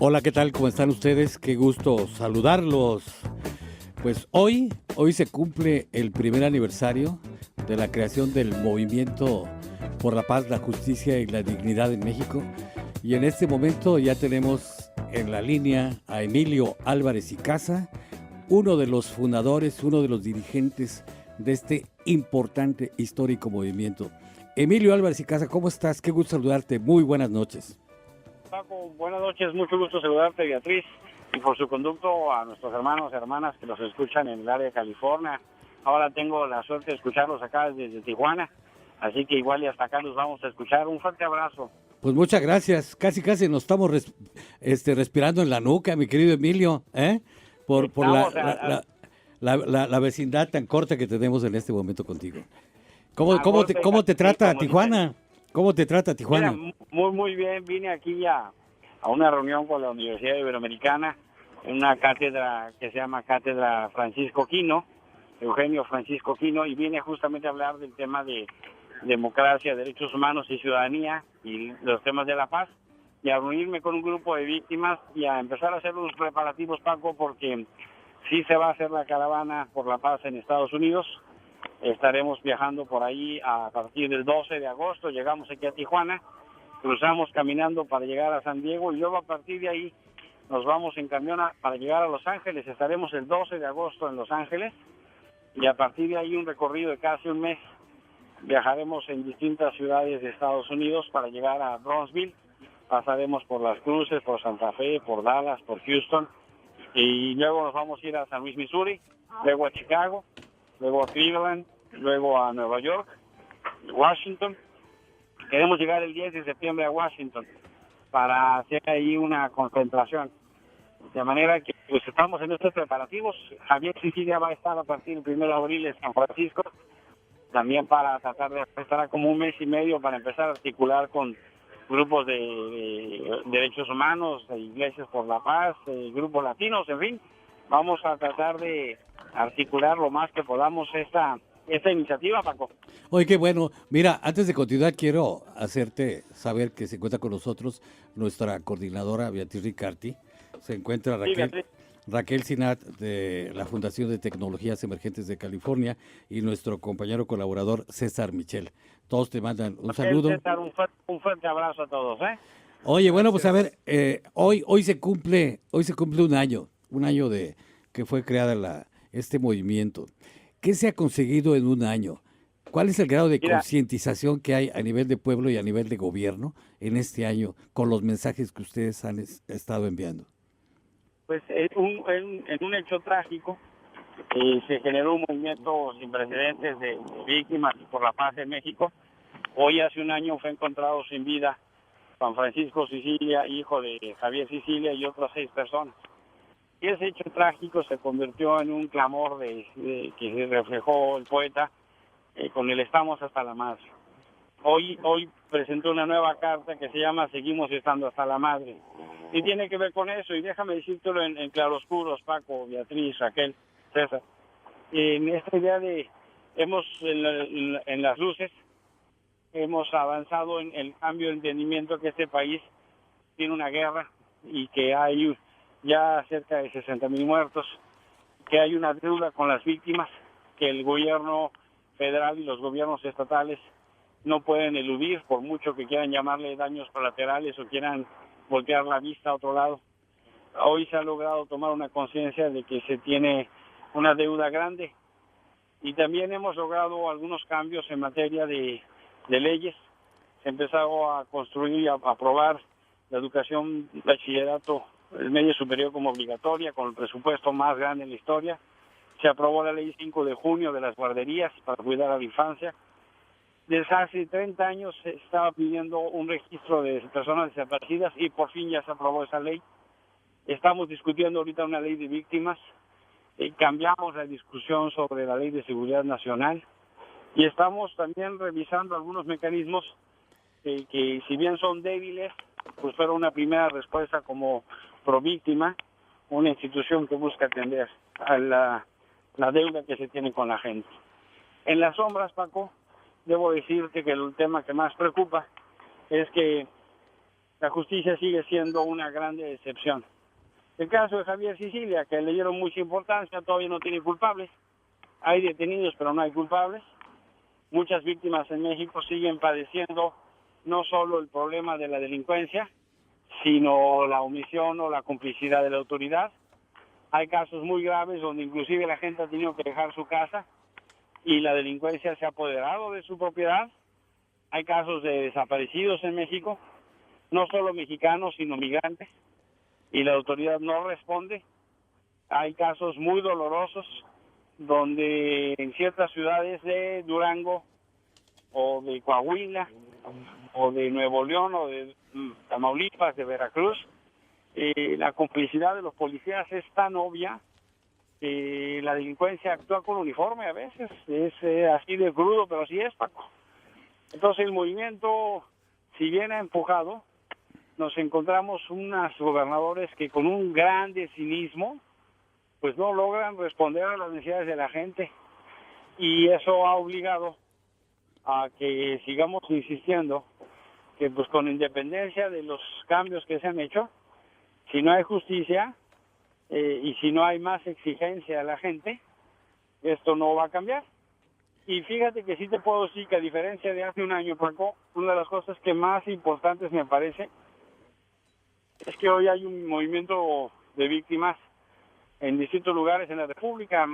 Hola, ¿qué tal? ¿Cómo están ustedes? Qué gusto saludarlos. Pues hoy se cumple el primer aniversario de la creación del Movimiento por la Paz, la Justicia y la Dignidad en México. Y en este momento ya tenemos en la línea a Emilio Álvarez y Casa, uno de los fundadores, uno de los dirigentes de este importante histórico movimiento. Emilio Álvarez y Casa, ¿cómo estás? Qué gusto saludarte. Muy buenas noches. Paco, buenas noches, mucho gusto saludarte, Beatriz, y por su conducto a nuestros hermanos y hermanas que nos escuchan en el área de California. Ahora tengo la suerte de escucharlos acá desde Tijuana, así que igual y hasta acá los vamos a escuchar. Un fuerte abrazo. Pues muchas gracias. Casi nos estamos respirando en la nuca, mi querido Emilio, ¿eh? Por la vecindad tan corta que tenemos en este momento contigo. ¿Cómo te trata Tijuana? ¿Cómo te trata Tijuana? Mira, muy bien. Vine aquí a una reunión con la Universidad Iberoamericana, en una cátedra que se llama Cátedra Francisco Quino, Eugenio Francisco Quino, y vine justamente a hablar del tema de democracia, derechos humanos y ciudadanía y los temas de la paz, y a reunirme con un grupo de víctimas y a empezar a hacer los preparativos, Paco, porque sí se va a hacer la caravana por la paz en Estados Unidos. Estaremos viajando por ahí a partir del 12 de agosto, llegamos aquí a Tijuana, cruzamos caminando para llegar a San Diego y luego a partir de ahí nos vamos en camión para llegar a Los Ángeles. Estaremos el 12 de agosto en Los Ángeles y a partir de ahí un recorrido de casi un mes. Viajaremos en distintas ciudades de Estados Unidos para llegar a Brownsville, pasaremos por Las Cruces, por Santa Fe, por Dallas, por Houston y luego nos vamos a ir a San Luis, Missouri, luego a Chicago, luego a Cleveland, luego a Nueva York, Washington. Queremos llegar el 10 de septiembre a Washington para hacer ahí una concentración. De manera que pues estamos en estos preparativos. Javier Sicilia va a estar a partir del 1 de abril en San Francisco, también para tratar de estar como un mes y medio para empezar a articular con grupos de derechos humanos, de Iglesias por la Paz, grupos latinos, en fin. Vamos a tratar de articular lo más que podamos esta iniciativa, Paco. Oye, qué bueno. Mira, antes de continuar, quiero hacerte saber que se encuentra con nosotros nuestra coordinadora Beatriz Ricarti. Se encuentra Raquel Sinat de la Fundación de Tecnologías Emergentes de California y nuestro compañero colaborador César Michel. Todos te mandan un saludo. César, un fuerte abrazo a todos, ¿eh? Oye, bueno, pues a ver, hoy se cumple un año de que fue creada este movimiento. ¿Qué se ha conseguido en un año? ¿Cuál es el grado de concientización que hay a nivel de pueblo y a nivel de gobierno en este año con los mensajes que ustedes han estado enviando? Pues en un hecho trágico se generó un movimiento sin precedentes de víctimas por la paz en México. Hoy hace un año fue encontrado sin vida Juan Francisco Sicilia, hijo de Javier Sicilia, y otras 6 personas. Y ese hecho trágico se convirtió en un clamor que reflejó el poeta con el estamos hasta la madre. Hoy presentó una nueva carta que se llama Seguimos estando hasta la madre. Y tiene que ver con eso, y déjame decírtelo en claroscuros, Paco, Beatriz, Raquel, César. En esta idea en las luces, hemos avanzado en el cambio de entendimiento que este país tiene una guerra y que hay ya cerca de 60,000 muertos, que hay una deuda con las víctimas, que el gobierno federal y los gobiernos estatales no pueden eludir, por mucho que quieran llamarle daños colaterales o quieran voltear la vista a otro lado. Hoy se ha logrado tomar una conciencia de que se tiene una deuda grande y también hemos logrado algunos cambios en materia de leyes. Se ha empezado a construir y a aprobar la educación, bachillerato, el medio superior como obligatoria, con el presupuesto más grande en la historia. Se aprobó la ley 5 de junio de las guarderías para cuidar a la infancia. Desde hace 30 años se estaba pidiendo un registro de personas desaparecidas y por fin ya se aprobó esa ley. Estamos discutiendo ahorita una ley de víctimas. Cambiamos la discusión sobre la ley de seguridad nacional y estamos también revisando algunos mecanismos que si bien son débiles, pues fueron una primera respuesta como Províctima, una institución que busca atender a la deuda que se tiene con la gente. En las sombras, Paco, debo decirte que el tema que más preocupa es que la justicia sigue siendo una grande decepción. El caso de Javier Sicilia, que le dieron mucha importancia, todavía no tiene culpables. Hay detenidos, pero no hay culpables. Muchas víctimas en México siguen padeciendo no solo el problema de la delincuencia, sino la omisión o la complicidad de la autoridad. Hay casos muy graves donde inclusive la gente ha tenido que dejar su casa y la delincuencia se ha apoderado de su propiedad. Hay casos de desaparecidos en México, no solo mexicanos, sino migrantes, y la autoridad no responde. Hay casos muy dolorosos donde en ciertas ciudades de Durango o de Coahuila o de Nuevo León o de Tamaulipas, de Veracruz, la complicidad de los policías es tan obvia que la delincuencia actúa con uniforme a veces. Es así de crudo, pero así es, Paco. Entonces el movimiento, si bien ha empujado, nos encontramos unos gobernadores que con un grande cinismo pues no logran responder a las necesidades de la gente, y eso ha obligado a que sigamos insistiendo que pues con independencia de los cambios que se han hecho, si no hay justicia y si no hay más exigencia a la gente, esto no va a cambiar. Y fíjate que sí te puedo decir que a diferencia de hace un año, Paco, una de las cosas que más importantes me parece es que hoy hay un movimiento de víctimas en distintos lugares en la República.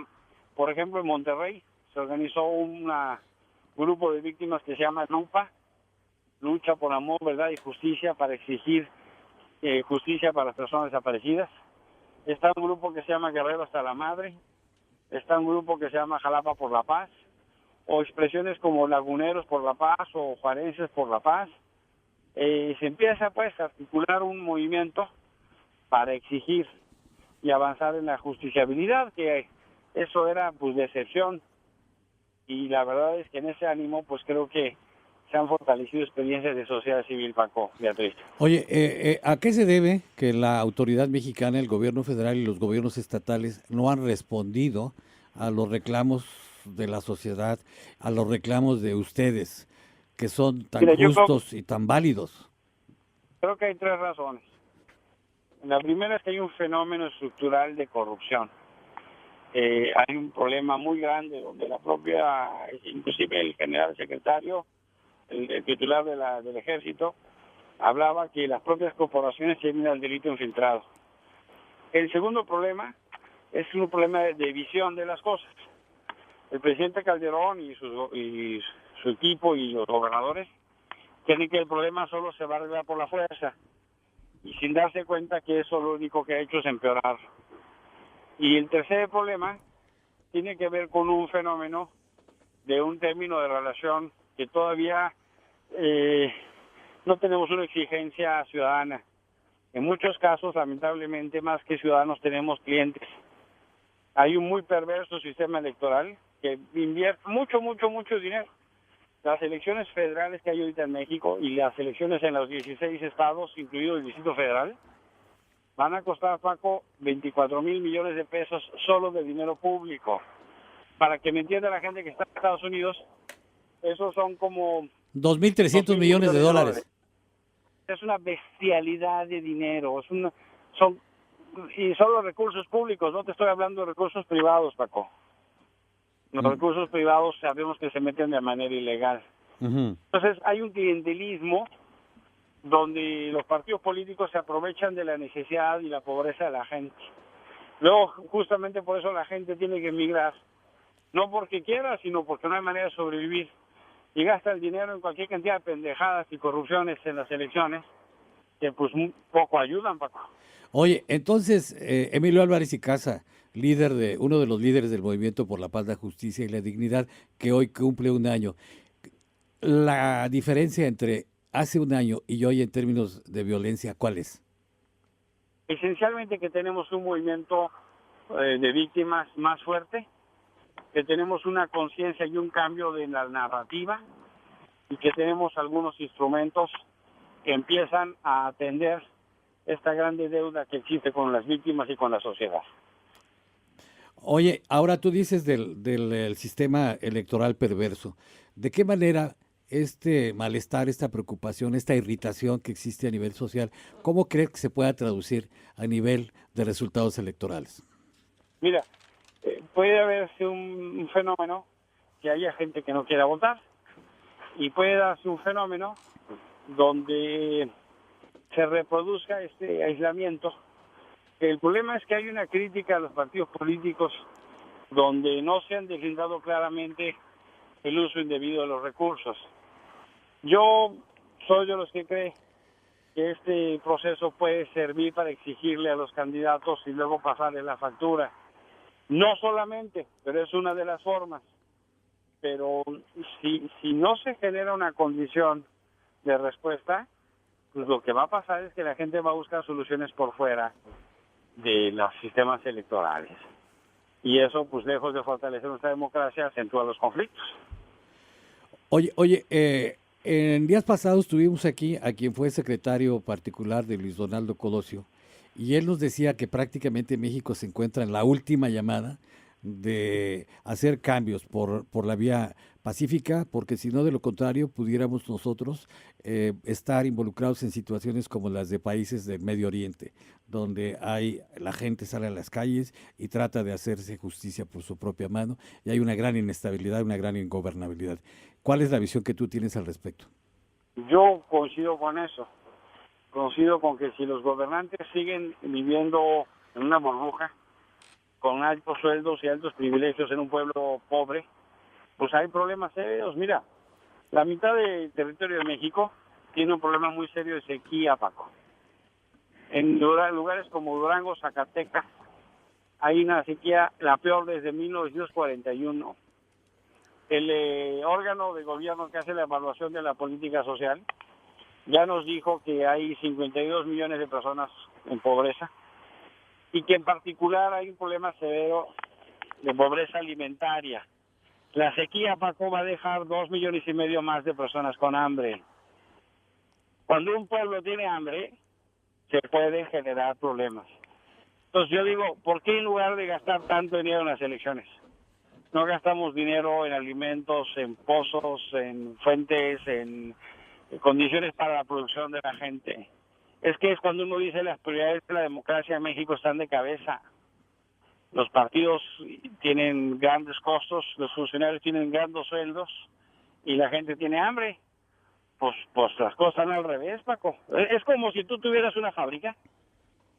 Por ejemplo, en Monterrey se organizó un grupo de víctimas que se llama LUPA, Lucha por Amor, Verdad y Justicia, para exigir justicia para las personas desaparecidas. Está un grupo que se llama Guerrero hasta la Madre, está un grupo que se llama Jalapa por la Paz, o expresiones como Laguneros por la Paz o Juarenses por la Paz. Se empieza pues a articular un movimiento para exigir y avanzar en la justiciabilidad, que eso era pues decepción, y la verdad es que en ese ánimo pues creo que se han fortalecido experiencias de sociedad civil, Paco, Beatriz. Oye, ¿a qué se debe que la autoridad mexicana, el gobierno federal y los gobiernos estatales no han respondido a los reclamos de la sociedad, a los reclamos de ustedes, que son tan justos y tan válidos? Creo que hay tres razones. La primera es que hay un fenómeno estructural de corrupción. Hay un problema muy grande donde la propia, inclusive el general secretario, el titular del ejército, hablaba que las propias corporaciones tienen el delito infiltrado. El segundo problema es un problema de visión de las cosas. El presidente Calderón y su equipo y los gobernadores creen que el problema solo se va a arreglar por la fuerza, y sin darse cuenta que eso lo único que ha hecho es empeorar. Y el tercer problema tiene que ver con un fenómeno de un término de relación que todavía no tenemos una exigencia ciudadana. En muchos casos, lamentablemente, más que ciudadanos tenemos clientes. Hay un muy perverso sistema electoral que invierte mucho dinero. Las elecciones federales que hay ahorita en México y las elecciones en los 16 estados, incluido el Distrito Federal, van a costar, Paco, 24,000 millones de pesos solo de dinero público. Para que me entienda la gente que está en Estados Unidos, esos son como 2.300 millones de dólares. Es una bestialidad de dinero. Y son los recursos públicos, no te estoy hablando de recursos privados, Paco. Los recursos privados sabemos que se meten de manera ilegal. Entonces hay un clientelismo donde los partidos políticos se aprovechan de la necesidad y la pobreza de la gente. Luego, justamente por eso la gente tiene que emigrar, no porque quiera, sino porque no hay manera de sobrevivir. Y gasta el dinero en cualquier cantidad de pendejadas y corrupciones en las elecciones, que pues un poco ayudan, Paco. Oye, entonces, Emilio Álvarez y Casa, uno de los líderes del Movimiento por la Paz, la Justicia y la Dignidad, que hoy cumple un año. La diferencia entre hace un año y hoy en términos de violencia, ¿cuál es? Esencialmente que tenemos un movimiento de víctimas más fuerte, que tenemos una conciencia y un cambio de la narrativa, y que tenemos algunos instrumentos que empiezan a atender esta grande deuda que existe con las víctimas y con la sociedad. Oye, ahora tú dices del sistema electoral perverso. ¿De qué manera este malestar, esta preocupación, esta irritación que existe a nivel social, ¿cómo crees que se pueda traducir a nivel de resultados electorales? Mira, puede haberse un fenómeno que haya gente que no quiera votar y puede darse un fenómeno donde se reproduzca este aislamiento. El problema es que hay una crítica a los partidos políticos donde no se han deslindado claramente el uso indebido de los recursos. Yo soy de los que cree que este proceso puede servir para exigirle a los candidatos y luego pasarle la factura. No solamente, pero es una de las formas. Pero si no se genera una condición de respuesta, pues lo que va a pasar es que la gente va a buscar soluciones por fuera de los sistemas electorales. Y eso, pues lejos de fortalecer nuestra democracia, acentúa los conflictos. Oye, en días pasados tuvimos aquí a quien fue secretario particular de Luis Donaldo Colosio, y él nos decía que prácticamente México se encuentra en la última llamada de hacer cambios por la vía pacífica, porque si no, de lo contrario, pudiéramos nosotros estar involucrados en situaciones como las de países del Medio Oriente, donde la gente sale a las calles y trata de hacerse justicia por su propia mano, y hay una gran inestabilidad, una gran ingobernabilidad. ¿Cuál es la visión que tú tienes al respecto? Yo coincido con eso. Coincido con que si los gobernantes siguen viviendo en una burbuja, con altos sueldos y altos privilegios en un pueblo pobre, pues hay problemas serios. Mira, la mitad del territorio de México tiene un problema muy serio de sequía, Paco. En lugares como Durango, Zacatecas, hay una sequía, la peor desde 1941. El órgano de gobierno que hace la evaluación de la política social ya nos dijo que hay 52 millones de personas en pobreza y que en particular hay un problema severo de pobreza alimentaria. La sequía, Paco, va a dejar 2,5 millones más de personas con hambre. Cuando un pueblo tiene hambre, se pueden generar problemas. Entonces yo digo, ¿por qué en lugar de gastar tanto dinero en las elecciones, no gastamos dinero en alimentos, en pozos, en fuentes, en condiciones para la producción de la gente? Es que es cuando uno dice las prioridades de la democracia en México están de cabeza. Los partidos tienen grandes costos, los funcionarios tienen grandes sueldos y la gente tiene hambre. Pues las cosas están al revés, Paco. Es como si tú tuvieras una fábrica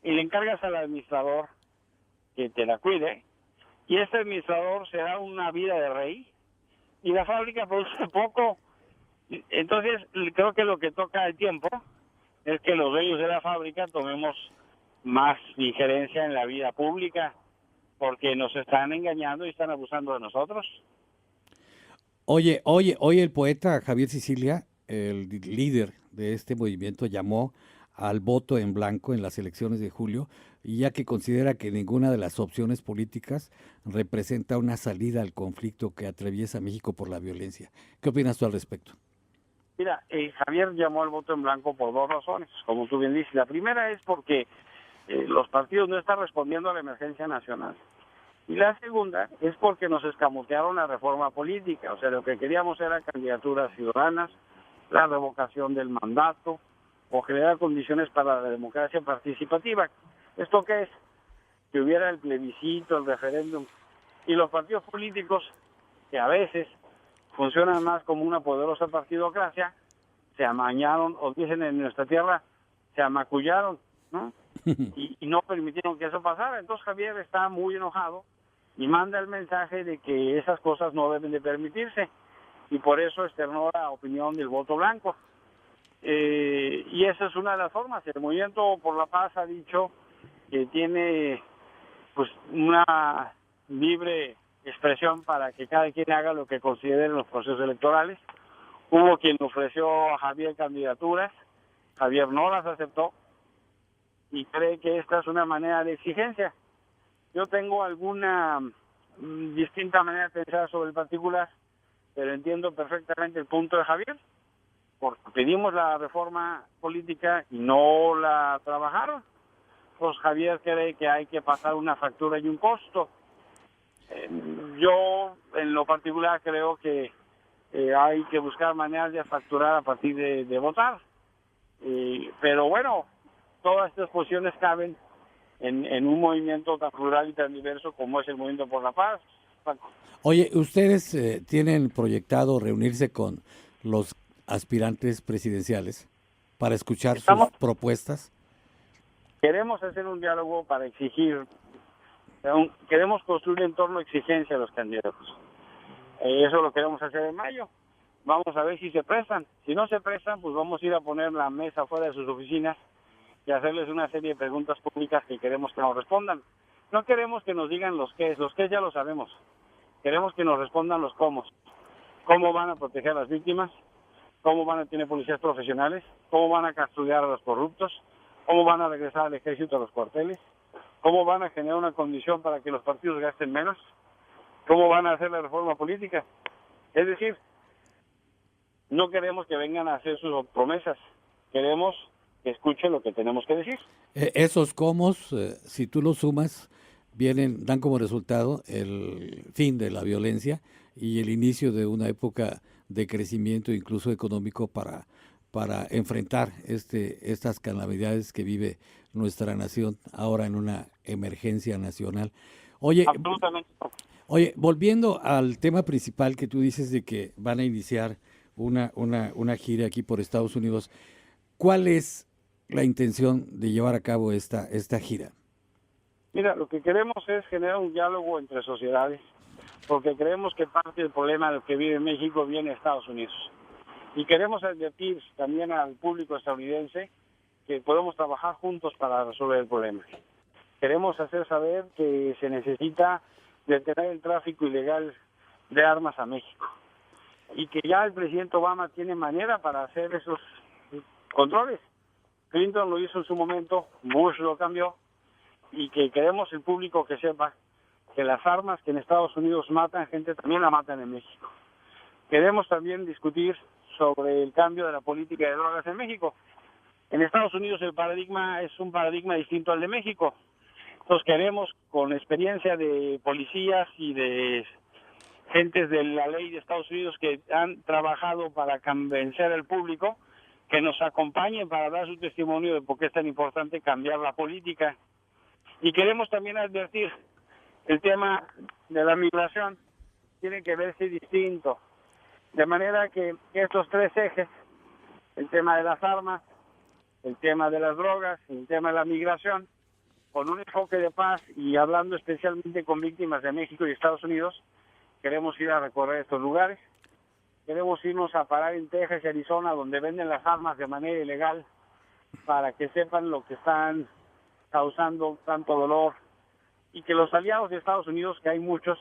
y le encargas al administrador que te la cuide, y este administrador se da una vida de rey y la fábrica produce poco. Entonces creo que lo que toca el tiempo es que los dueños de la fábrica tomemos más injerencia en la vida pública, porque nos están engañando y están abusando de nosotros. Oye, el poeta Javier Sicilia, el líder de este movimiento, llamó al voto en blanco en las elecciones de julio, y ya que considera que ninguna de las opciones políticas representa una salida al conflicto que atraviesa México por la violencia. ¿Qué opinas tú al respecto? Mira, Javier llamó al voto en blanco por dos razones, como tú bien dices. La primera es porque los partidos no están respondiendo a la emergencia nacional. Y la segunda es porque nos escamotearon la reforma política. O sea, lo que queríamos era candidaturas ciudadanas, la revocación del mandato o crear condiciones para la democracia participativa. ¿Esto qué es? Que hubiera el plebiscito, el referéndum. Y los partidos políticos, que a veces funcionan más como una poderosa partidocracia, se amañaron, o dicen en nuestra tierra, se amacullaron, ¿no? Y no permitieron que eso pasara. Entonces Javier está muy enojado y manda el mensaje de que esas cosas no deben de permitirse, y por eso externó la opinión del voto blanco. Y esa es una de las formas. El Movimiento por la Paz ha dicho que tiene pues una libre expresión para que cada quien haga lo que considere en los procesos electorales. Hubo quien ofreció a Javier candidaturas, Javier no las aceptó y cree que esta es una manera de exigencia. Yo tengo alguna distinta manera de pensar sobre el particular, pero entiendo perfectamente el punto de Javier, porque pedimos la reforma política y no la trabajaron. Pues Javier cree que hay que pasar una factura y un costo. Yo, en lo particular, creo que hay que buscar maneras de facturar a partir de votar. Pero bueno, todas estas posiciones caben en un movimiento tan plural y tan diverso como es el Movimiento por la Paz, Paco. Oye, ¿ustedes tienen proyectado reunirse con los aspirantes presidenciales para escuchar sus Estamos, propuestas? queremos hacer un diálogo para exigir, queremos construir en torno a exigencia a los candidatos. Eso lo queremos hacer en mayo. Vamos a ver si se prestan. Si no se prestan, pues vamos a ir a poner la mesa fuera de sus oficinas y hacerles una serie de preguntas públicas que queremos que nos respondan. No queremos que nos digan los qué ya lo sabemos. Queremos que nos respondan los cómo. ¿Cómo van a proteger a las víctimas? ¿Cómo van a tener policías profesionales? ¿Cómo van a custodiar a los corruptos? ¿Cómo van a regresar al ejército a los cuarteles? ¿Cómo van a generar una condición para que los partidos gasten menos? ¿Cómo van a hacer la reforma política? Es decir, no queremos que vengan a hacer sus promesas. Queremos que escuchen lo que tenemos que decir. Esos comos, si tú los sumas, dan como resultado el fin de la violencia y el inicio de una época de crecimiento, incluso económico, para enfrentar estas calamidades que vive nuestra nación ahora en una emergencia nacional. Oye, Absolutamente. Oye, volviendo al tema principal que tú dices de que van a iniciar una gira aquí por Estados Unidos, ¿cuál es la intención de llevar a cabo esta gira? Mira, lo que queremos es generar un diálogo entre sociedades, porque creemos que parte del problema del que vive México viene de Estados Unidos. Y queremos advertir también al público estadounidense que podemos trabajar juntos para resolver el problema. Queremos hacer saber que se necesita detener el tráfico ilegal de armas a México y que ya el presidente Obama tiene manera para hacer esos controles. Clinton lo hizo en su momento, Bush lo cambió, y que queremos el público que sepa que las armas que en Estados Unidos matan gente también la matan en México. Queremos también discutir sobre el cambio de la política de drogas en México. En Estados Unidos el paradigma es un paradigma distinto al de México. Entonces queremos, con experiencia de policías y de gentes de la ley de Estados Unidos que han trabajado para convencer al público, que nos acompañen para dar su testimonio de por qué es tan importante cambiar la política. Y queremos también advertir, el tema de la migración tiene que verse distinto, de manera que estos tres ejes, el tema de las armas, el tema de las drogas y el tema de la migración, con un enfoque de paz y hablando especialmente con víctimas de México y Estados Unidos, queremos ir a recorrer estos lugares. Queremos irnos a parar en Texas y Arizona, donde venden las armas de manera ilegal, para que sepan lo que están causando tanto dolor. Y que los aliados de Estados Unidos, que hay muchos,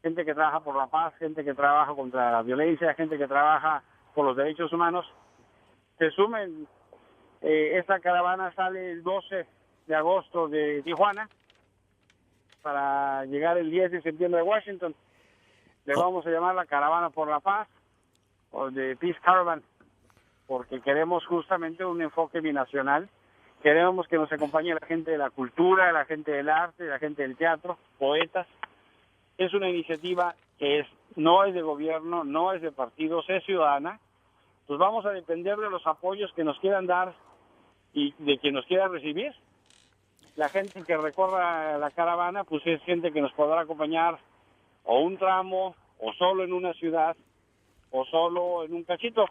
gente que trabaja por la paz, gente que trabaja contra la violencia, gente que trabaja por los derechos humanos, se sumen. Esta caravana sale el 12 de agosto de Tijuana para llegar el 10 de septiembre a Washington. Le vamos a llamar la Caravana por la Paz o de Peace Caravan, porque queremos justamente un enfoque binacional. Queremos que nos acompañe la gente de la cultura, la gente del arte, la gente del teatro, poetas. Es una iniciativa que no es de gobierno, no es de partidos, es ciudadana. Pues vamos a depender de los apoyos que nos quieran dar y de quien nos quiera recibir. La gente que recorra la caravana, pues es gente que nos podrá acompañar o un tramo, o solo en una ciudad, o solo en un cachito.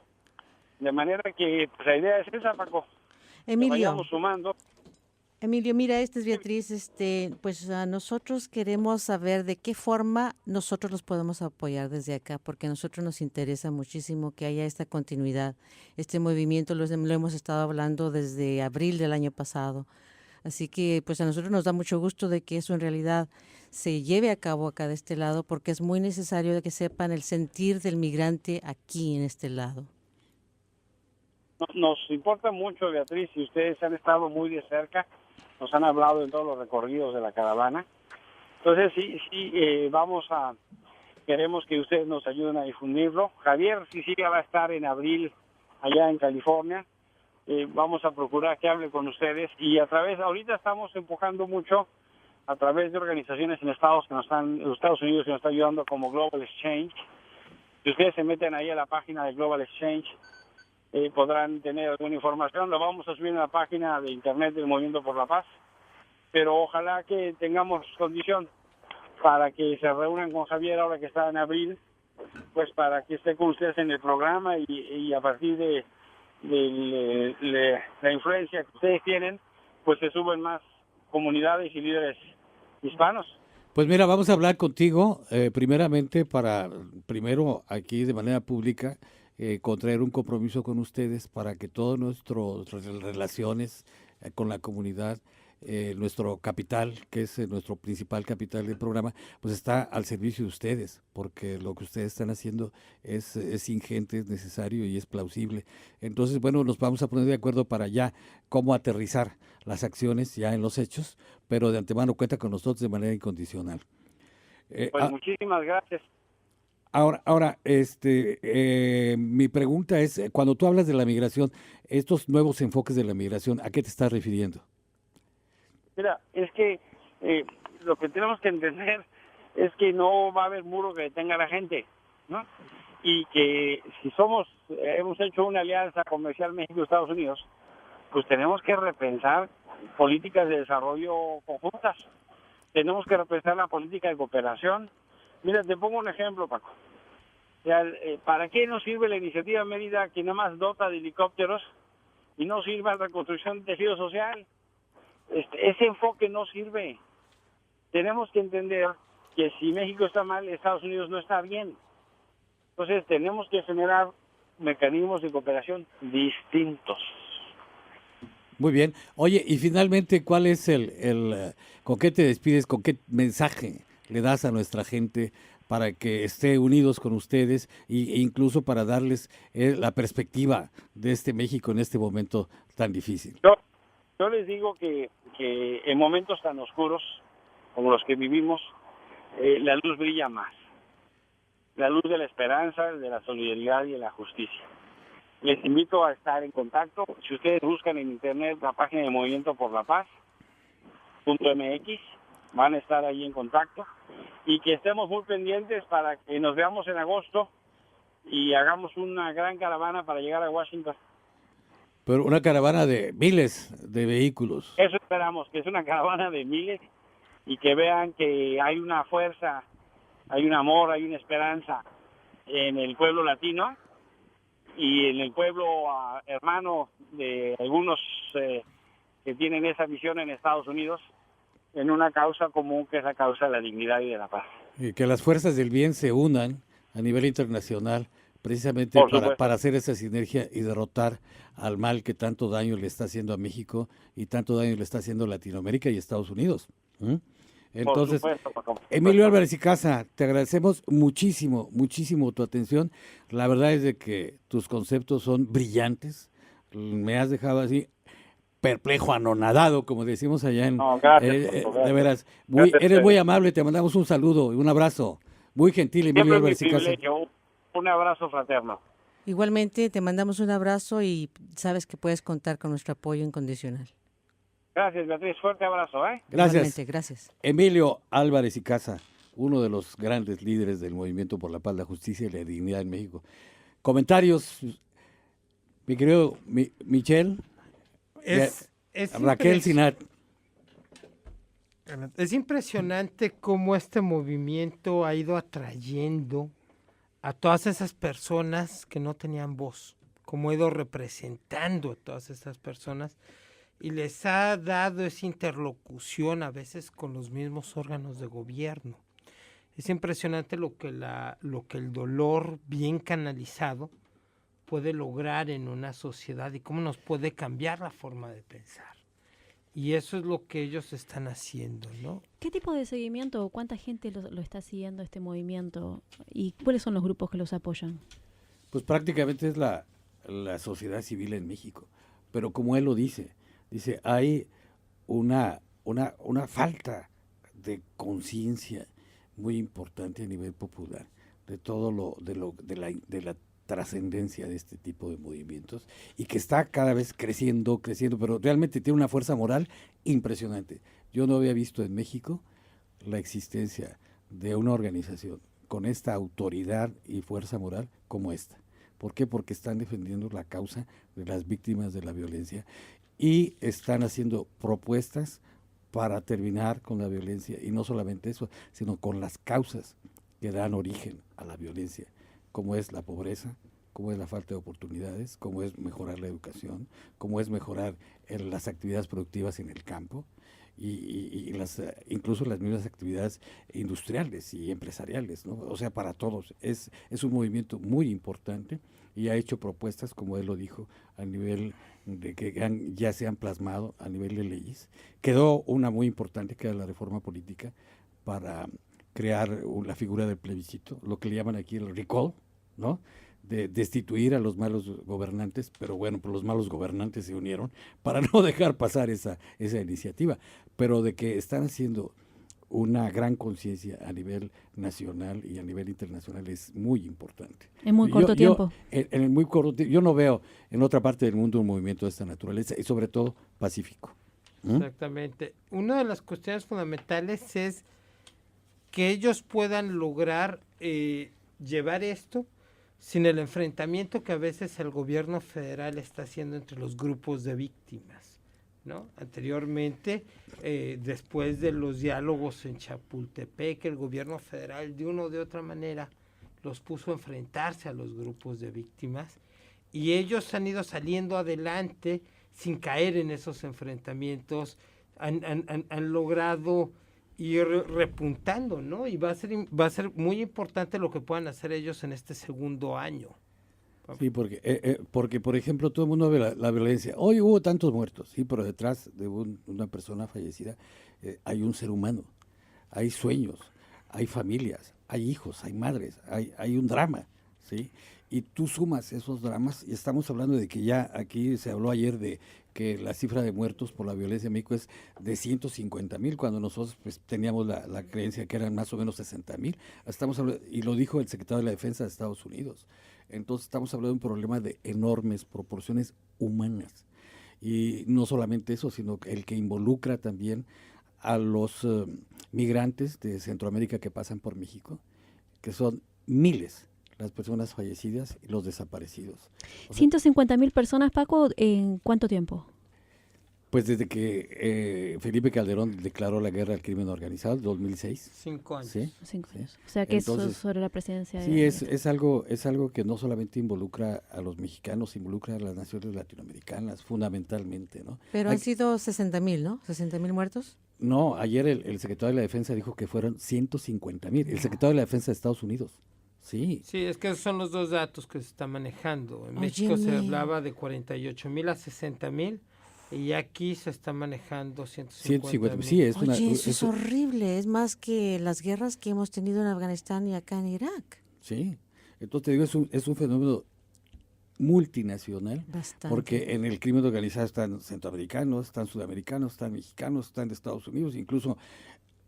De manera que pues, la idea es esa, Paco. Emilio, Que vayamos sumando. Emilio, mira, esta es Beatriz, pues nosotros queremos saber de qué forma nosotros los podemos apoyar desde acá, porque a nosotros nos interesa muchísimo que haya esta continuidad. Este movimiento lo hemos estado hablando desde abril del año pasado. Así que pues a nosotros nos da mucho gusto de que eso en realidad se lleve a cabo acá de este lado, porque es muy necesario que sepan el sentir del migrante aquí en este lado. Nos importa mucho, Beatriz, y ustedes han estado muy de cerca, nos han hablado en todos los recorridos de la caravana. Entonces sí, queremos que ustedes nos ayuden a difundirlo. Javier Sicilia va a estar en abril allá en California. Vamos a procurar que hable con ustedes y ahorita estamos empujando mucho a través de organizaciones en Estados Unidos que nos están ayudando como Global Exchange, Si ustedes se meten ahí a la página de Global Exchange, podrán tener alguna información. Lo vamos a subir en la página de internet del Movimiento por la Paz, pero ojalá que tengamos condición para que se reúnan con Javier ahora que está en abril, pues para que esté con ustedes en el programa y a partir de la influencia que ustedes tienen, pues se suben más comunidades y líderes hispanos. Pues mira, vamos a hablar contigo primeramente primero aquí de manera pública, contraer un compromiso con ustedes para que todas nuestras relaciones con la comunidad, nuestro capital, que es nuestro principal capital del programa, pues está al servicio de ustedes, porque lo que ustedes están haciendo es ingente, es necesario y es plausible. Entonces, bueno, nos vamos a poner de acuerdo para ya cómo aterrizar las acciones ya en los hechos, pero de antemano cuenta con nosotros de manera incondicional. Pues muchísimas gracias. Ahora, mi pregunta es, cuando tú hablas de la migración, estos nuevos enfoques de la migración, ¿a qué te estás refiriendo? Mira, es que lo que tenemos que entender es que no va a haber muro que detenga a la gente, ¿no? Y que si hemos hecho una alianza comercial México-Estados Unidos, pues tenemos que repensar políticas de desarrollo conjuntas. Tenemos que repensar la política de cooperación. Mira, te pongo un ejemplo, Paco. O sea, ¿para qué nos sirve la iniciativa Mérida que nada más dota de helicópteros y no sirve a la reconstrucción del tejido social? Ese enfoque no sirve. Tenemos que entender que si México está mal, Estados Unidos no está bien. Entonces tenemos que generar mecanismos de cooperación distintos. Muy bien. Oye, y finalmente, ¿cuál es con qué te despides, con qué mensaje le das a nuestra gente para que esté unidos con ustedes e incluso para darles la perspectiva de este México en este momento tan difícil? Yo les digo que en momentos tan oscuros como los que vivimos, la luz brilla más. La luz de la esperanza, de la solidaridad y de la justicia. Les invito a estar en contacto. Si ustedes buscan en internet la página de Movimiento por la Paz .mx, van a estar ahí en contacto y que estemos muy pendientes para que nos veamos en agosto y hagamos una gran caravana para llegar a Washington. Pero una caravana de miles de vehículos. Eso esperamos, que es una caravana de miles y que vean que hay una fuerza, hay un amor, hay una esperanza en el pueblo latino y en el pueblo hermano de algunos que tienen esa visión en Estados Unidos, en una causa común que es la causa de la dignidad y de la paz. Y que las fuerzas del bien se unan a nivel internacional precisamente para hacer esa sinergia y derrotar al mal que tanto daño le está haciendo a México y tanto daño le está haciendo a Latinoamérica y Estados Unidos. Entonces, Emilio Álvarez y Casa, te agradecemos muchísimo, muchísimo tu atención. La verdad es de que tus conceptos son brillantes. Me has dejado así perplejo, anonadado, como decimos allá en... No, gracias, de veras, eres muy amable, te mandamos un saludo y un abrazo. Muy gentil, Emilio Álvarez y Casa. Un abrazo fraterno. Igualmente, te mandamos un abrazo y sabes que puedes contar con nuestro apoyo incondicional. Gracias, Beatriz. Fuerte abrazo, ¿eh? Gracias. Igualmente, gracias. Emilio Álvarez y Casa, uno de los grandes líderes del Movimiento por la Paz, la Justicia y la Dignidad en México. Comentarios, mi querido Michelle, Raquel Sinat. Es impresionante cómo este movimiento ha ido atrayendo a todas esas personas que no tenían voz, cómo ha ido representando a todas esas personas y les ha dado esa interlocución a veces con los mismos órganos de gobierno. Es impresionante lo que el dolor bien canalizado puede lograr en una sociedad y cómo nos puede cambiar la forma de pensar. Y eso es lo que ellos están haciendo, ¿no? ¿Qué tipo de seguimiento o cuánta gente lo está siguiendo este movimiento? ¿Y cuáles son los grupos que los apoyan? Pues prácticamente es la sociedad civil en México. Pero como él lo dice, hay una falta de conciencia muy importante a nivel popular de todo de la trascendencia de este tipo de movimientos y que está cada vez creciendo, pero realmente tiene una fuerza moral impresionante. Yo no había visto en México la existencia de una organización con esta autoridad y fuerza moral como esta. ¿Por qué? Porque están defendiendo la causa de las víctimas de la violencia y están haciendo propuestas para terminar con la violencia, y no solamente eso, sino con las causas que dan origen a la violencia, como es la pobreza, como es la falta de oportunidades, como es mejorar la educación, como es mejorar las actividades productivas en el campo, y incluso las mismas actividades industriales y empresariales, ¿no? O sea, para todos. Es un movimiento muy importante y ha hecho propuestas, como él lo dijo, a nivel de que ya se han plasmado a nivel de leyes. Quedó una muy importante, que era la reforma política, para crear la figura del plebiscito, lo que le llaman aquí el recall, ¿no? De destituir a los malos gobernantes, pero bueno, pues los malos gobernantes se unieron para no dejar pasar esa iniciativa, pero de que están haciendo una gran conciencia a nivel nacional y a nivel internacional es muy importante. En muy corto tiempo. En el muy corto tiempo. Yo no veo en otra parte del mundo un movimiento de esta naturaleza, y sobre todo pacífico. Exactamente. Una de las cuestiones fundamentales es que ellos puedan lograr llevar esto sin el enfrentamiento que a veces el gobierno federal está haciendo entre los grupos de víctimas, ¿no? Anteriormente, después de los diálogos en Chapultepec, el gobierno federal de una o de otra manera los puso a enfrentarse a los grupos de víctimas, y ellos han ido saliendo adelante sin caer en esos enfrentamientos, han logrado ir repuntando, ¿no? Y va a ser muy importante lo que puedan hacer ellos en este segundo año. Sí, porque por ejemplo, todo el mundo ve la violencia. Hoy hubo tantos muertos, sí, pero detrás de una persona fallecida hay un ser humano, hay sueños, hay familias, hay hijos, hay madres, hay un drama, ¿sí? Y tú sumas esos dramas, y estamos hablando de que ya aquí se habló ayer de que la cifra de muertos por la violencia en México es de 150,000, cuando nosotros pues teníamos la creencia que eran más o menos 60,000. Estamos hablando, y lo dijo el secretario de la Defensa de Estados Unidos. Entonces estamos hablando de un problema de enormes proporciones humanas. Y no solamente eso, sino el que involucra también a los migrantes de Centroamérica que pasan por México, que son miles las personas fallecidas y los desaparecidos. 150,000 personas, Paco, ¿en cuánto tiempo? Pues desde que Felipe Calderón declaró la guerra al crimen organizado, 2006. 5 años. ¿Sí? 5 Sí. años. O sea que Entonces, eso sobre la presidencia. Sí, es algo que no solamente involucra a los mexicanos, involucra a las naciones latinoamericanas, fundamentalmente, ¿no? Pero han sido 60,000, ¿no? 60,000 muertos. No, ayer el secretario de la Defensa dijo que fueron 150,000. El secretario de la Defensa de Estados Unidos. Sí. Sí, es que esos son los dos datos que se están manejando. En México se hablaba de 48,000 a 60,000, y aquí se está manejando 150,000. Sí, Oye, eso es horrible. Es más que las guerras que hemos tenido en Afganistán y acá en Irak. Sí. Entonces te digo, es un fenómeno multinacional. Bastante. Porque en el crimen organizado están centroamericanos, están sudamericanos, están mexicanos, están de Estados Unidos, incluso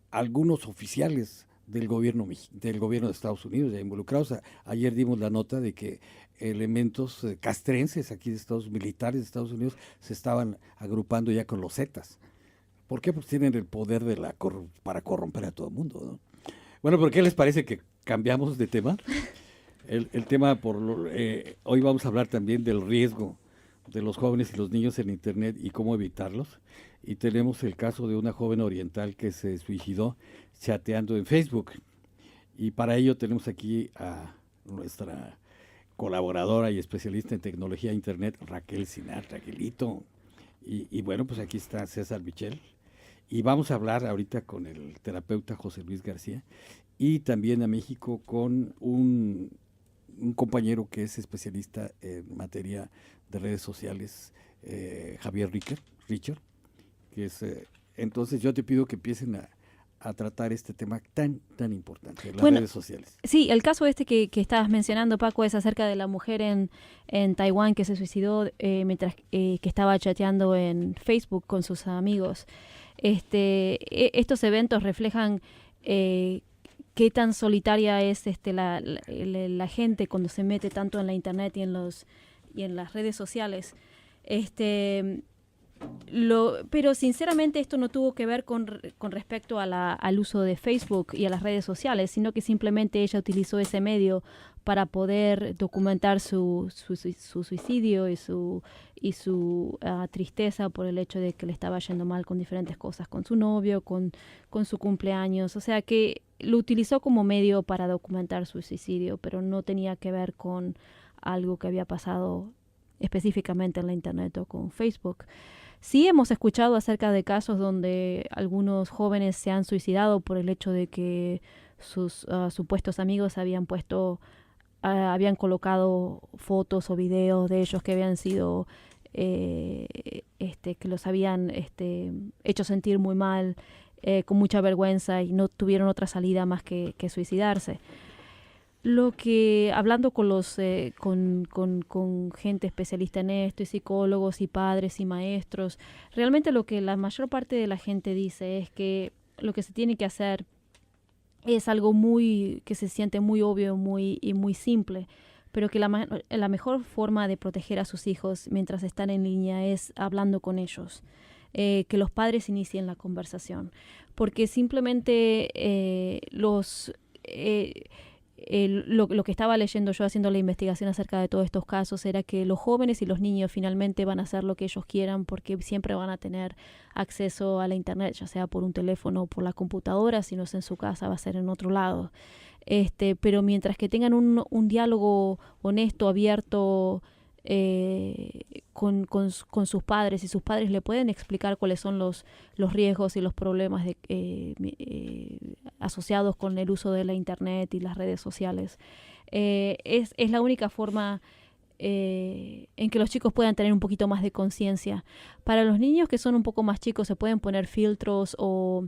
algunos oficiales del gobierno de Estados Unidos ya involucrados. Ayer dimos la nota de que elementos castrenses aquí de militares de Estados Unidos se estaban agrupando ya con los Zetas. ¿Por qué? Porque tienen el poder para corromper a todo el mundo, ¿no? Bueno, ¿por qué les parece que cambiamos de tema? El tema, hoy vamos a hablar también del riesgo de los jóvenes y los niños en Internet y cómo evitarlos. Y tenemos el caso de una joven oriental que se suicidó chateando en Facebook. Y para ello tenemos aquí a nuestra colaboradora y especialista en tecnología de Internet, Raquel Sinar. Raquelito. Y bueno, pues aquí está César Michel. Y vamos a hablar ahorita con el terapeuta José Luis García, y también a México con un compañero que es especialista en materia de redes sociales, Javier Richard, que es, entonces yo te pido que empiecen a tratar este tema tan importante, las redes sociales. Sí, el caso que estabas mencionando, Paco, es acerca de la mujer en Taiwán que se suicidó mientras que estaba chateando en Facebook con sus amigos. Estos eventos reflejan qué tan solitaria es la gente cuando se mete tanto en la internet y en las redes sociales. Pero sinceramente esto no tuvo que ver con respecto al uso de Facebook y a las redes sociales, sino que simplemente ella utilizó ese medio para poder documentar su suicidio y su tristeza por el hecho de que le estaba yendo mal con diferentes cosas, con su novio, con su cumpleaños. O sea que lo utilizó como medio para documentar su suicidio, pero no tenía que ver con algo que había pasado específicamente en la internet o con Facebook. Sí hemos escuchado acerca de casos donde algunos jóvenes se han suicidado por el hecho de que sus supuestos amigos habían colocado fotos o videos de ellos que habían sido que los habían hecho sentir muy mal, con mucha vergüenza, y no tuvieron otra salida más que suicidarse. Lo que, hablando con con gente especialista en esto, y psicólogos y padres y maestros, realmente lo que la mayor parte de la gente dice es que lo que se tiene que hacer es algo que se siente muy obvio y muy simple, pero que la mejor forma de proteger a sus hijos mientras están en línea es hablando con ellos. Que los padres inicien la conversación, porque simplemente lo que estaba leyendo yo haciendo la investigación acerca de todos estos casos era que los jóvenes y los niños finalmente van a hacer lo que ellos quieran, porque siempre van a tener acceso a la internet, ya sea por un teléfono o por la computadora. Si no es en su casa, va a ser en otro lado. Pero mientras que tengan un diálogo honesto, abierto, con sus padres, y sus padres le pueden explicar cuáles son los riesgos y los problemas asociados con el uso de la internet y las redes sociales. Es la única forma en que los chicos puedan tener un poquito más de conciencia. Para los niños que son un poco más chicos se pueden poner filtros o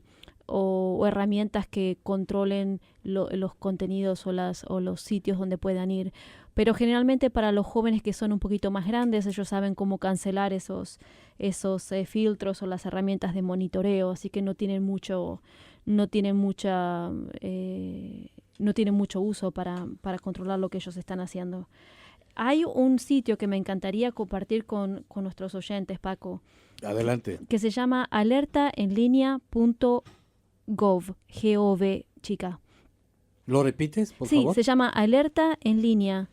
herramientas que controlen los contenidos o los sitios donde puedan ir. Pero generalmente para los jóvenes que son un poquito más grandes, ellos saben cómo cancelar esos filtros o las herramientas de monitoreo, así que no tienen mucho uso para controlar lo que ellos están haciendo. Hay un sitio que me encantaría compartir con nuestros oyentes, Paco. Adelante. Que se llama alertaenlinea.gov, G-O-V, chica. ¿Lo repites, por favor? Sí, se llama alertaenlinea.gov.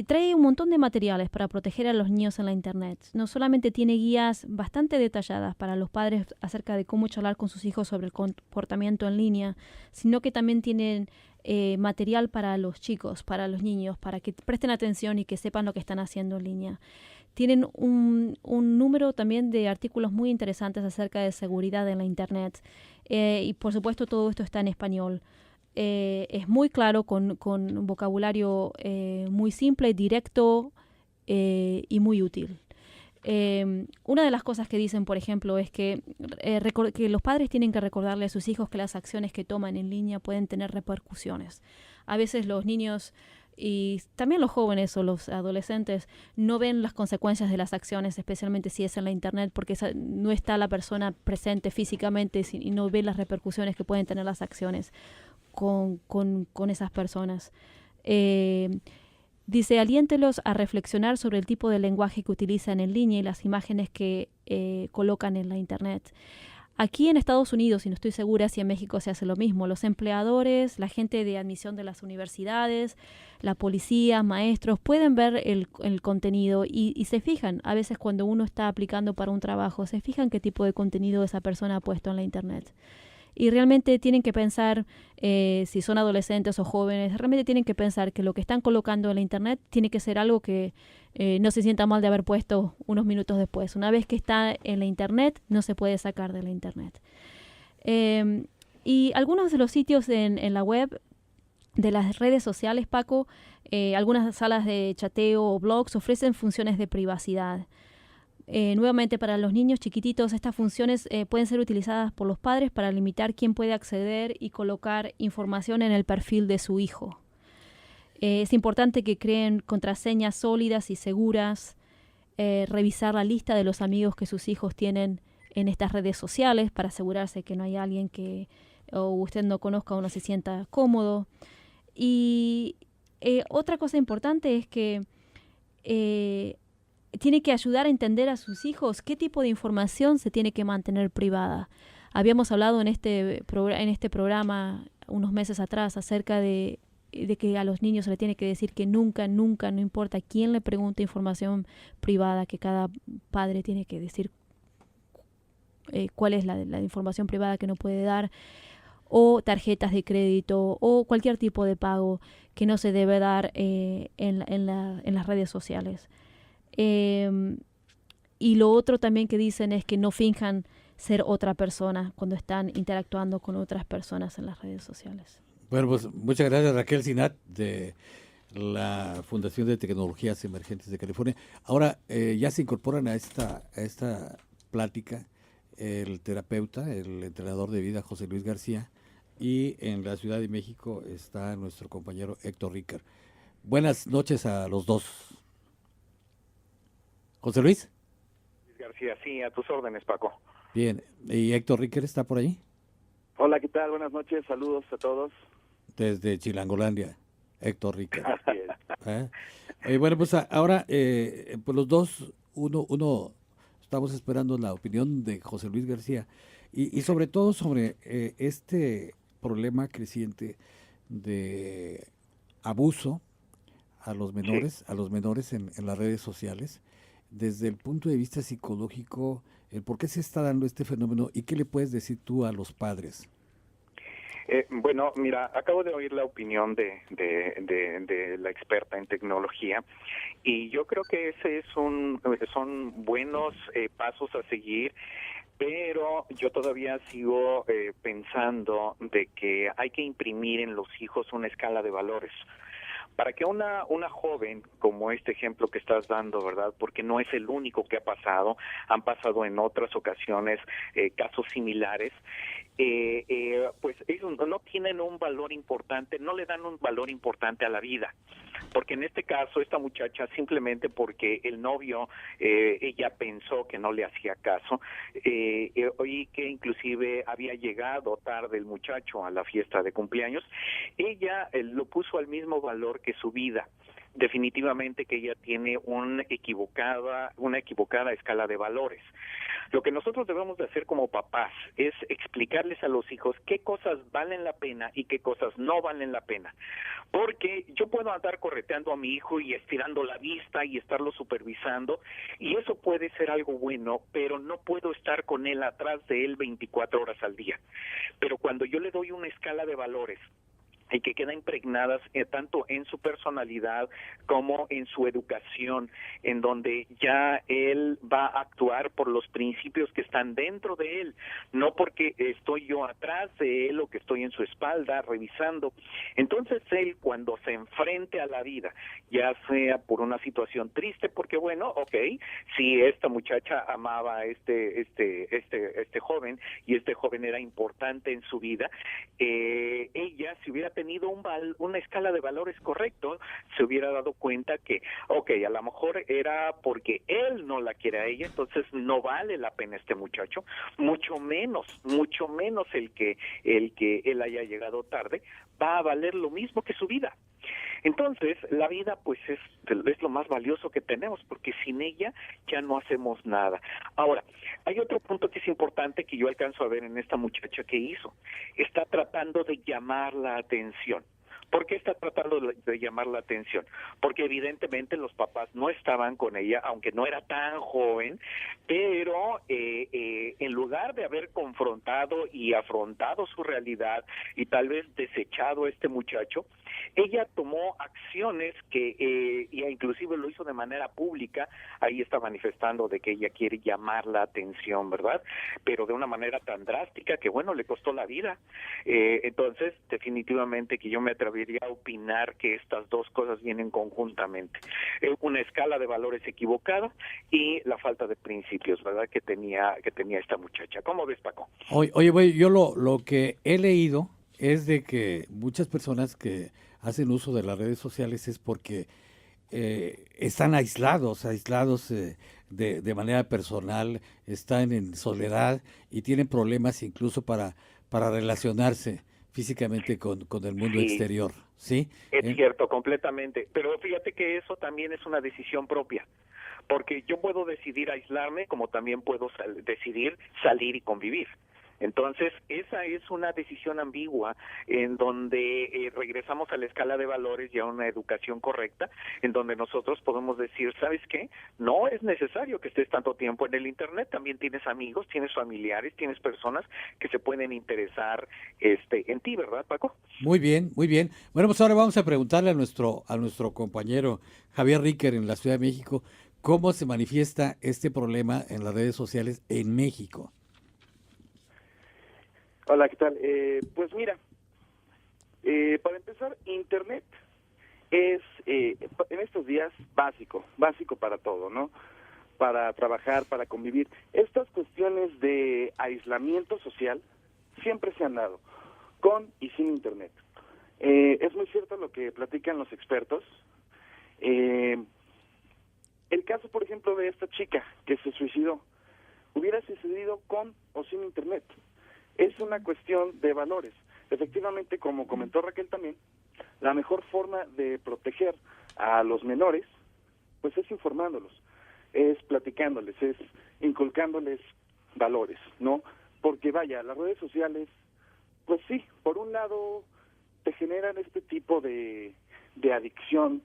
Trae un montón de materiales para proteger a los niños en la internet. No solamente tiene guías bastante detalladas para los padres acerca de cómo charlar con sus hijos sobre el comportamiento en línea, sino que también tienen material para los chicos, para los niños, para que presten atención y que sepan lo que están haciendo en línea. Tienen un número también de artículos muy interesantes acerca de seguridad en la internet, y por supuesto todo esto está en español. Es muy claro, con un vocabulario muy simple, directo y muy útil. Una de las cosas que dicen, por ejemplo, es que los padres tienen que recordarle a sus hijos que las acciones que toman en línea pueden tener repercusiones. A veces los niños y también los jóvenes o los adolescentes no ven las consecuencias de las acciones, especialmente si es en la internet, porque no está la persona presente físicamente y no ve las repercusiones que pueden tener las acciones con esas personas. Dice, aliéntelos a reflexionar sobre el tipo de lenguaje que utilizan en línea y las imágenes que colocan en la internet. Aquí en Estados Unidos, y no estoy segura si en México se hace lo mismo, los empleadores, la gente de admisión de las universidades, la policía, maestros, pueden ver el contenido y se fijan. A veces cuando uno está aplicando para un trabajo, se fijan qué tipo de contenido esa persona ha puesto en la internet. Y realmente tienen que pensar, si son adolescentes o jóvenes, realmente tienen que pensar que lo que están colocando en la internet tiene que ser algo que no se sienta mal de haber puesto unos minutos después. Una vez que está en la internet, no se puede sacar de la internet. Y algunos de los sitios en la web de las redes sociales, Paco, algunas salas de chateo o blogs ofrecen funciones de privacidad. Nuevamente, para los niños chiquititos, estas funciones pueden ser utilizadas por los padres para limitar quién puede acceder y colocar información en el perfil de su hijo. Es importante que creen contraseñas sólidas y seguras, revisar la lista de los amigos que sus hijos tienen en estas redes sociales para asegurarse que no hay alguien que usted no conozca o no se sienta cómodo. Y otra cosa importante es que tiene que ayudar a entender a sus hijos qué tipo de información se tiene que mantener privada. Habíamos hablado en este programa unos meses atrás acerca de que a los niños se le tiene que decir que nunca, no importa quién le pregunte información privada, que cada padre tiene que decir cuál es la información privada que no puede dar, o tarjetas de crédito, o cualquier tipo de pago que no se debe dar en las redes sociales. Y lo otro también que dicen es que no finjan ser otra persona cuando están interactuando con otras personas en las redes sociales. Bueno, pues muchas gracias, Raquel Sinat, de la Fundación de Tecnologías Emergentes de California. Ahora ya se incorporan a esta plática el terapeuta, el entrenador de vida José Luis García, y en la Ciudad de México está nuestro compañero Héctor Ricker. Buenas noches a los dos. José Luis. García, sí, a tus órdenes, Paco. Bien, ¿y Héctor Ricker está por ahí? Hola, ¿qué tal? Buenas noches, saludos a todos. Desde Chilangolandia, Héctor Ricker. Así es. Bueno, pues ahora, pues los dos, uno estamos esperando la opinión de José Luis García y sobre todo sobre este problema creciente de abuso a los menores, sí, a los menores en las redes sociales, desde el punto de vista psicológico, ¿por qué se está dando este fenómeno y qué le puedes decir tú a los padres? Bueno, mira, acabo de oír la opinión de la experta en tecnología y yo creo que son buenos pasos a seguir, pero yo todavía sigo pensando de que hay que imprimir en los hijos una escala de valores. Para que una joven, como este ejemplo que estás dando, ¿verdad? Porque no es el único que ha pasado, han pasado en otras ocasiones casos similares, pues ellos no tienen un valor importante, no le dan un valor importante a la vida. Porque en este caso, esta muchacha, simplemente porque el novio, ella pensó que no le hacía caso, oí que inclusive había llegado tarde el muchacho a la fiesta de cumpleaños, ella lo puso al mismo valor que su vida. Definitivamente que ella tiene una equivocada escala de valores. Lo que nosotros debemos de hacer como papás es explicarles a los hijos qué cosas valen la pena y qué cosas no valen la pena. Porque yo puedo andar correteando a mi hijo y estirando la vista y estarlo supervisando, y eso puede ser algo bueno, pero no puedo estar con él, atrás de él 24 horas al día. Pero cuando yo le doy una escala de valores y que quedan impregnadas tanto en su personalidad como en su educación, en donde ya él va a actuar por los principios que están dentro de él, no porque estoy yo atrás de él o que estoy en su espalda revisando. Entonces él, cuando se enfrente a la vida, ya sea por una situación triste, porque bueno, okay, si esta muchacha amaba a este joven y este joven era importante en su vida, ella, si hubiera tenido una escala de valores correcto, se hubiera dado cuenta que, a lo mejor era porque él no la quiere a ella, entonces no vale la pena este muchacho, mucho menos el que él haya llegado tarde, va a valer lo mismo que su vida. Entonces, la vida pues es lo más valioso que tenemos, porque sin ella ya no hacemos nada. Ahora, hay otro punto que es importante que yo alcanzo a ver en esta muchacha que hizo. Está tratando de llamar la atención. ¿Por qué está tratando de llamar la atención? Porque evidentemente los papás no estaban con ella, aunque no era tan joven, pero en lugar de haber confrontado y afrontado su realidad y tal vez desechado a este muchacho, ella tomó acciones que inclusive lo hizo de manera pública. Ahí está manifestando de que ella quiere llamar la atención, ¿verdad? Pero de una manera tan drástica que, bueno, le costó la vida. Entonces, definitivamente que yo me atrevería a opinar que estas dos cosas vienen conjuntamente. Una escala de valores equivocada y la falta de principios, ¿verdad?, que tenía esta muchacha. ¿Cómo ves, Paco? Oye, yo lo que he leído es de que muchas personas que hacen uso de las redes sociales es porque están aislados de manera personal, están en soledad y tienen problemas incluso para relacionarse físicamente con el mundo exterior, ¿sí? Es cierto, completamente. Pero fíjate que eso también es una decisión propia. porque yo puedo decidir aislarme como también puedo decidir salir y convivir. Entonces, esa es una decisión ambigua en donde regresamos a la escala de valores y a una educación correcta, en donde nosotros podemos decir, ¿sabes qué? No es necesario que estés tanto tiempo en el Internet, también tienes amigos, tienes familiares, tienes personas que se pueden interesar en ti, ¿verdad, Paco? Muy bien, muy bien. Bueno, pues ahora vamos a preguntarle a nuestro compañero Javier Ricker en la Ciudad de México, ¿cómo se manifiesta este problema en las redes sociales en México? Hola, ¿qué tal? Pues mira, para empezar, Internet es en estos días básico para todo, ¿no? Para trabajar, para convivir. Estas cuestiones de aislamiento social siempre se han dado, con y sin Internet. Es muy cierto lo que platican los expertos. El caso, por ejemplo, de esta chica que se suicidó, hubiera sucedido con o sin Internet. Es una cuestión de valores. Efectivamente, como comentó Raquel también, la mejor forma de proteger a los menores, pues es informándolos, es platicándoles, es inculcándoles valores, ¿no? Porque vaya, las redes sociales, pues sí, por un lado te generan este tipo de adicción,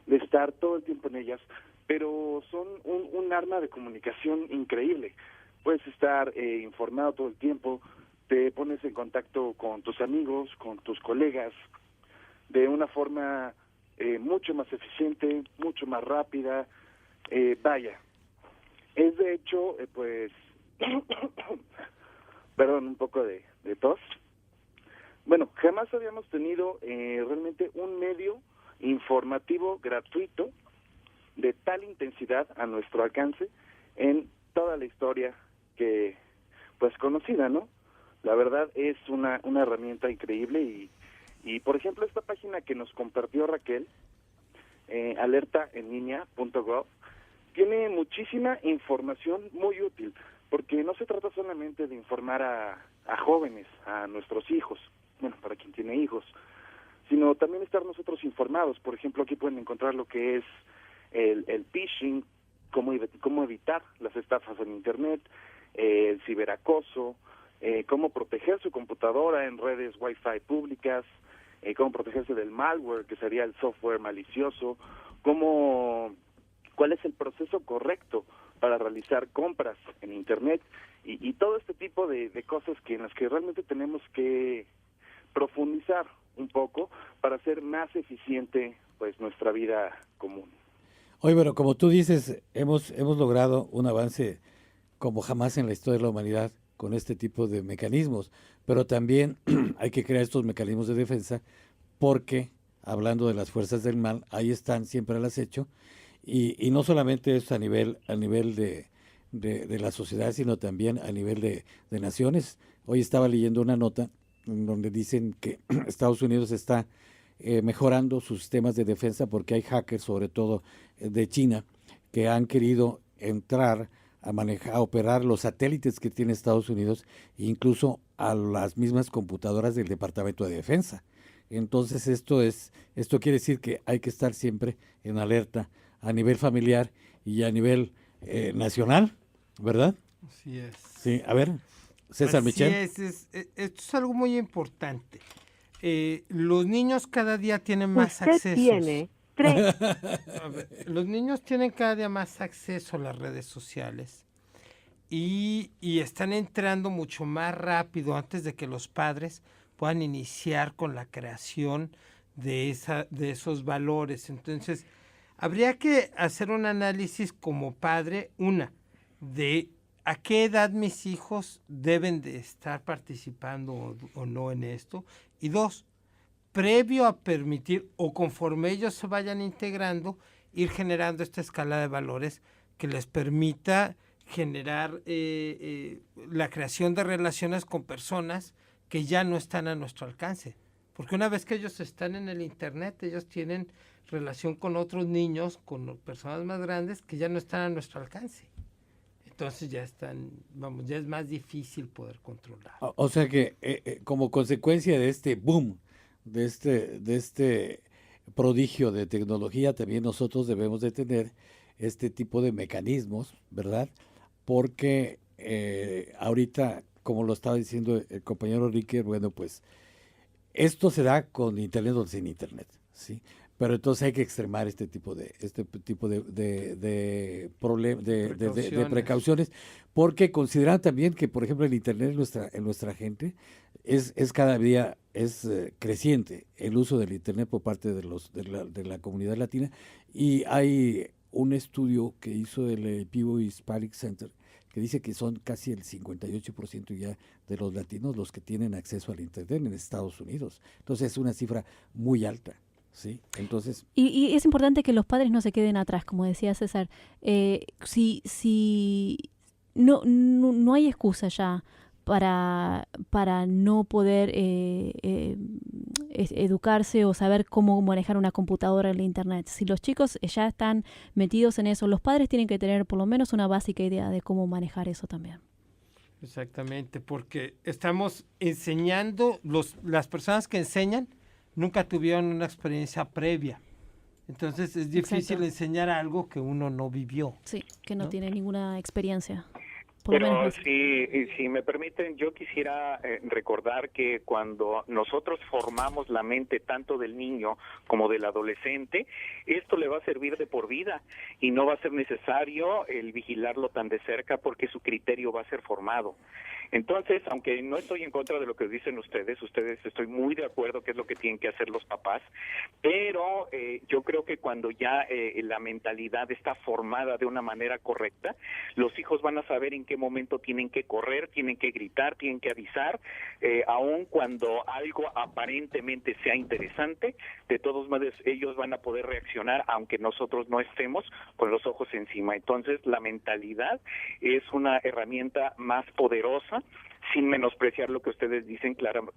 de estar todo el tiempo en ellas, pero son un arma de comunicación increíble. Puedes estar informado todo el tiempo, te pones en contacto con tus amigos, con tus colegas, de una forma mucho más eficiente, mucho más rápida. Vaya, es de hecho, pues, perdón, un poco de tos. Bueno, jamás habíamos tenido realmente un medio informativo gratuito de tal intensidad a nuestro alcance en toda la historia que pues conocida, ¿no? La verdad es una herramienta increíble y por ejemplo esta página que nos compartió Raquel, alertaenlinea.gov, tiene muchísima información muy útil, porque no se trata solamente de informar a jóvenes, a nuestros hijos, bueno, para quien tiene hijos, sino también estar nosotros informados. Por ejemplo, aquí pueden encontrar lo que es el phishing, cómo evitar las estafas en Internet, el ciberacoso, cómo proteger su computadora en redes Wi-Fi públicas, cómo protegerse del malware, que sería el software malicioso, cuál es el proceso correcto para realizar compras en Internet y todo este tipo de cosas en las que realmente tenemos que profundizar un poco para hacer más eficiente pues nuestra vida común. Oye, pero como tú dices, hemos logrado un avance como jamás en la historia de la humanidad con este tipo de mecanismos, pero también hay que crear estos mecanismos de defensa porque, hablando de las fuerzas del mal, ahí están siempre al acecho y no solamente es a nivel de la sociedad, sino también a nivel de naciones. Hoy estaba leyendo una nota en donde dicen que Estados Unidos está mejorando sus sistemas de defensa porque hay hackers, sobre todo de China, que han querido entrar a operar los satélites que tiene Estados Unidos e incluso a las mismas computadoras del Departamento de Defensa. Entonces esto quiere decir que hay que estar siempre en alerta a nivel familiar y a nivel nacional, ¿verdad? Así es. Sí, a ver, César Michel. Esto es algo muy importante. Los niños cada día tienen más acceso. Los niños tienen cada día más acceso a las redes sociales y están entrando mucho más rápido antes de que los padres puedan iniciar con la creación de esos valores. Entonces, habría que hacer un análisis como padre, de a qué edad mis hijos deben de estar participando o no en esto, y 2, previo a permitir o conforme ellos se vayan integrando, ir generando esta escala de valores que les permita generar la creación de relaciones con personas que ya no están a nuestro alcance. Porque una vez que ellos están en el Internet, ellos tienen relación con otros niños, con personas más grandes que ya no están a nuestro alcance. Entonces ya es más difícil poder controlar. O sea que como consecuencia de este boom, de este prodigio de tecnología, también nosotros debemos de tener este tipo de mecanismos, ¿verdad? Porque ahorita, como lo estaba diciendo el compañero Enrique, bueno, pues esto se da con internet o sin internet, ¿sí? Pero entonces hay que extremar este tipo de precauciones, porque consideran también que, por ejemplo, el internet en nuestra gente es cada día creciente el uso del internet por parte de la comunidad latina, y hay un estudio que hizo el Pew Hispanic Center que dice que son casi el 58% ya de los latinos los que tienen acceso al internet en Estados Unidos. Entonces es una cifra muy alta. Sí, entonces... Y es importante que los padres no se queden atrás, como decía César. Si no hay excusa ya para no poder educarse o saber cómo manejar una computadora en la internet. Si los chicos ya están metidos en eso, los padres tienen que tener por lo menos una básica idea de cómo manejar eso también. Exactamente, porque estamos enseñando, las personas que enseñan nunca tuvieron una experiencia previa. Entonces es difícil enseñar algo que uno no vivió. Sí, que no tiene ninguna experiencia. Pero si me permiten, yo quisiera recordar que cuando nosotros formamos la mente tanto del niño como del adolescente, esto le va a servir de por vida y no va a ser necesario el vigilarlo tan de cerca porque su criterio va a ser formado. Entonces, aunque no estoy en contra de lo que dicen ustedes estoy muy de acuerdo que es lo que tienen que hacer los papás, pero yo creo que cuando ya la mentalidad está formada de una manera correcta, los hijos van a saber en qué momento tienen que correr, tienen que gritar, tienen que avisar, aun cuando algo aparentemente sea interesante, de todos modos ellos van a poder reaccionar aunque nosotros no estemos con los ojos encima. Entonces, la mentalidad es una herramienta más poderosa, sin menospreciar lo que ustedes dicen, claro,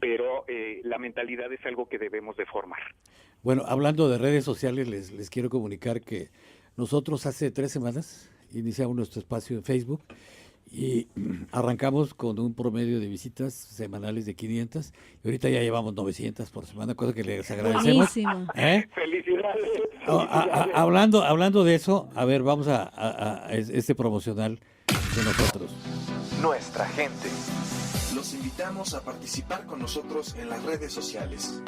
pero la mentalidad es algo que debemos de formar. Bueno, hablando de redes sociales, les quiero comunicar que nosotros hace 3 semanas iniciamos nuestro espacio en Facebook y arrancamos con un promedio de visitas semanales de 500 y ahorita ya llevamos 900 por semana, cosa que les agradecemos. Felicidades. Hablando de eso, a ver, vamos a este promocional de nosotros. Nuestra gente. Los invitamos a participar con nosotros en las redes sociales.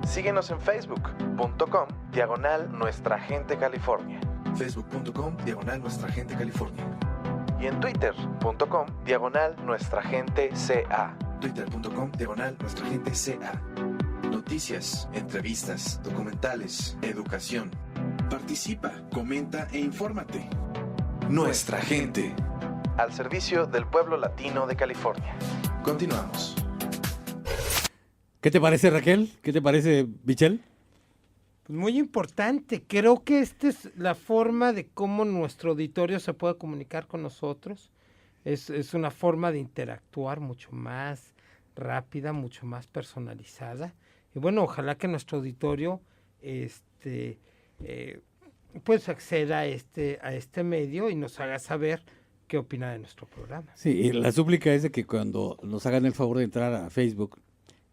Síguenos en facebook.com/Nuestra Gente California. Facebook.com/Nuestra Gente California. Y en twitter.com/Nuestra Gente CA. Twitter.com/Nuestra Gente CA. Noticias, entrevistas, documentales, educación. Participa, comenta e infórmate. Nuestra Gente. Al servicio del pueblo latino de California. Continuamos. ¿Qué te parece, Raquel? ¿Qué te parece, Michelle? Pues muy importante. Creo que esta es la forma de cómo nuestro auditorio se puede comunicar con nosotros. Es una forma de interactuar mucho más rápida, mucho más personalizada. Y bueno, ojalá que nuestro auditorio pues acceda a este medio y nos haga saber qué opina de nuestro programa. Sí, y la súplica es de que cuando nos hagan el favor de entrar a Facebook,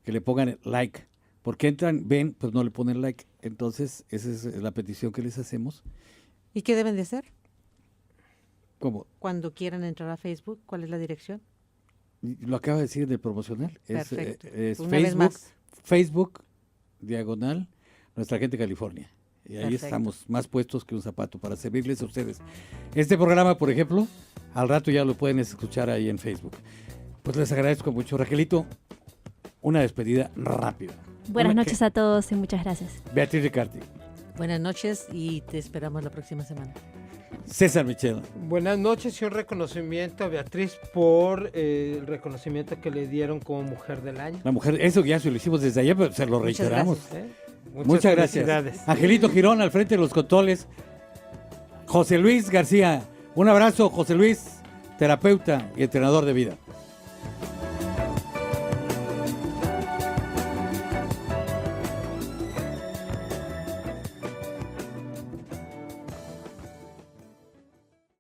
que le pongan like, porque entran, ven, pues no le ponen like. Entonces, esa es la petición que les hacemos. ¿Y qué deben de hacer? ¿Cómo? Cuando quieran entrar a Facebook, ¿cuál es la dirección? Lo acaba de decir en el promocional. Perfecto. Es Una vez más. Facebook, Nuestra Gente California. Y ahí Perfecto. estamos más puestos que un zapato para servirles a ustedes. Este programa, por ejemplo, al rato ya lo pueden escuchar ahí en Facebook. Pues les agradezco mucho. Raquelito, una despedida rápida. Buenas noches a todos y muchas gracias. Beatriz Ricardi. Buenas noches y te esperamos la próxima semana. César Michel. Buenas noches y un reconocimiento a Beatriz por el reconocimiento que le dieron como Mujer del Año. La mujer, eso ya se lo hicimos desde ayer, pero se lo reiteramos. Muchas gracias. felicidades. Angelito Girón al frente de los controles. José Luis García. Un abrazo, José Luis, terapeuta y entrenador de vida.